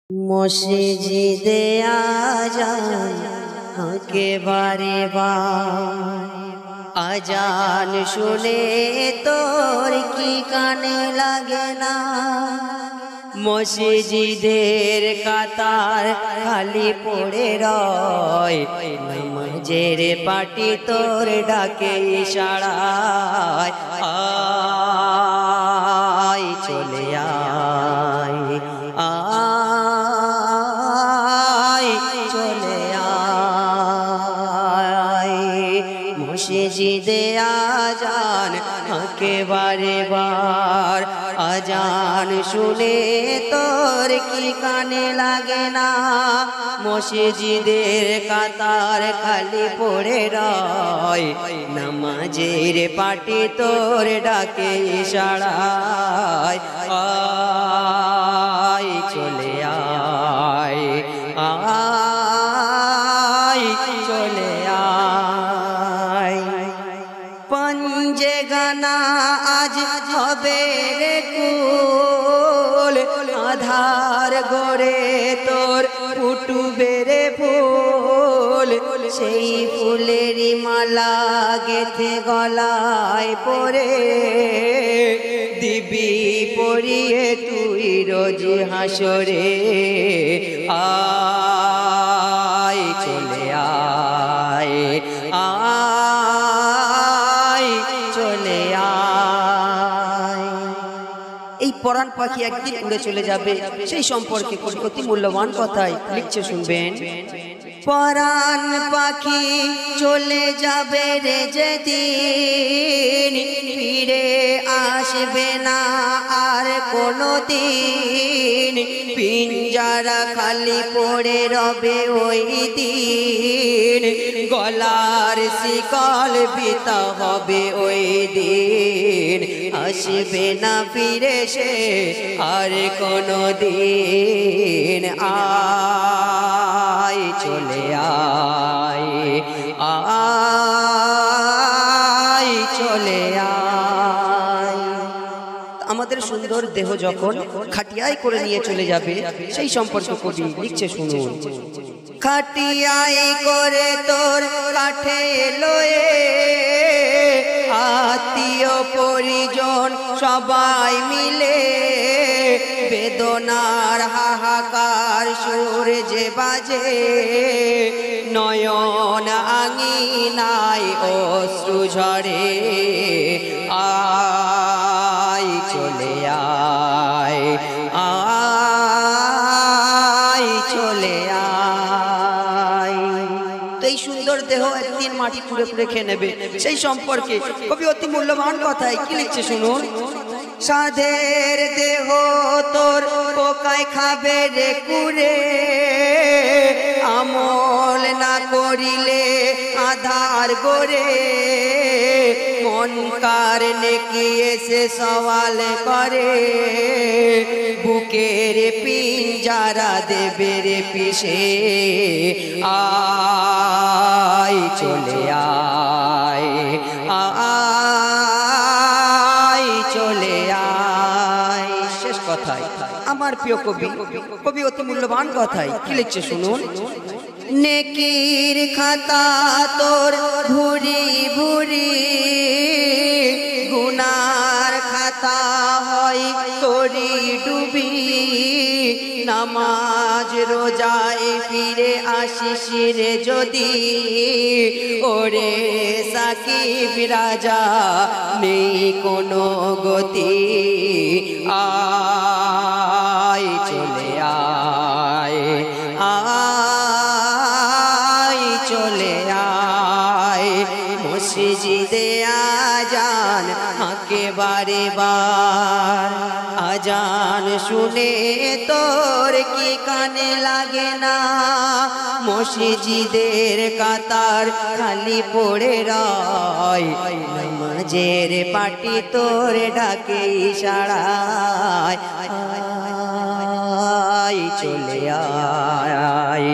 মসজিদে আজান একেবারে বার আজান শুনে তোর কি কানে লাগে না। মসজিদের কাতার খালি পড়ে রয়, নামাজের পাটি তোর ডাকে ইশারায় আয় চলে আয় আয় চলে আয়। মসজিদে আজান একেবারে বার আজান শুনে তোর কি কানে লাগে না। মসজিদের কাতার খালি পড়ে রয়, নামাজের পাটি তোর ডাকে ইশারায় আয় চলে আয় আয় চলে আয়। পঞ্জে গানা আজ হবে রে কুল, আধার গড়ে তোর ফুটবে রে ফুল। সেই ফুলেরই মালা গেথে গলায় পরে দিবি পরিয়ে তুই রোজ হাসরে আয় চলে আয় আয় চলে আয়। এই পরাণ পাখি একদিন উড়ে চলে যাবে, সেই সম্পর্কে অতি মূল্যবান কথাই লিখছে শুনবেন। পরাণ পাখি চলে যাবে রে যেদিন, ফিরে আসবে না আর কোনো দিন। পিঞ্জারা খালি পড়ে রবে ওই দিন, গলার শিকল বিতা হবে ওই দিন। আসবে না ফিরে সে আর কোনো দিন। আয় চলে আয় আয় চলে আয়। আমাদের সুন্দর দেহ যখন খাটিয়ায় করে নিয়ে চলে যাবে, সেই সম্পর্কে কবি লিখছে শুনুন। খাটিয়ায় করে তোর কাঠে লয়ে আত্মীয় পরিজন সবাই মিলে বেদনার হাহাকার সুর যে বাজে, নয়ন আঙিনায় অশ্রু ঝরে আয় চলে আয় আয় চলে আয়। তো এই সুন্দর দেহ একদিন মাটি খুঁড়ে খুঁড়ে খেয়ে নেবে, সেই সম্পর্কে কবি অতি মূল্যবান কথায় কি লিখছে শুনুন। সাধের দেহ তোর পোকায় খাবে রে কুরে, আমল না করিলে আধার গড়ে। মন কার নেকি এসে সওয়াল করে, বুকের পিঞ্জারা দেবে রে পিছে আয় চলে আয় আয় চলে আয়। শেষ কথায় আমার প্রিয় কবি অতি মূল্যবান কথায় কি লিখছে শুনুন। নেকির খাতা তোর ভুরি ভুরি, গুনার খাতা হয় তোরি ডুবি। নামাজ রোজায় ফিরে আসিস রে যদি, ওরে সাকিব রাজা নেই কোনো গতি আয় চলে আয় আয় চলে আয়। মসজিদে আজান একেবারে বার আজান শুনে তোর কি কানে লাগে না। মসজিদের কাতার খালি পড়ে রয়, নামাজের পাটি তোর ডাকে ইশারায় আয় চলে আয় আয়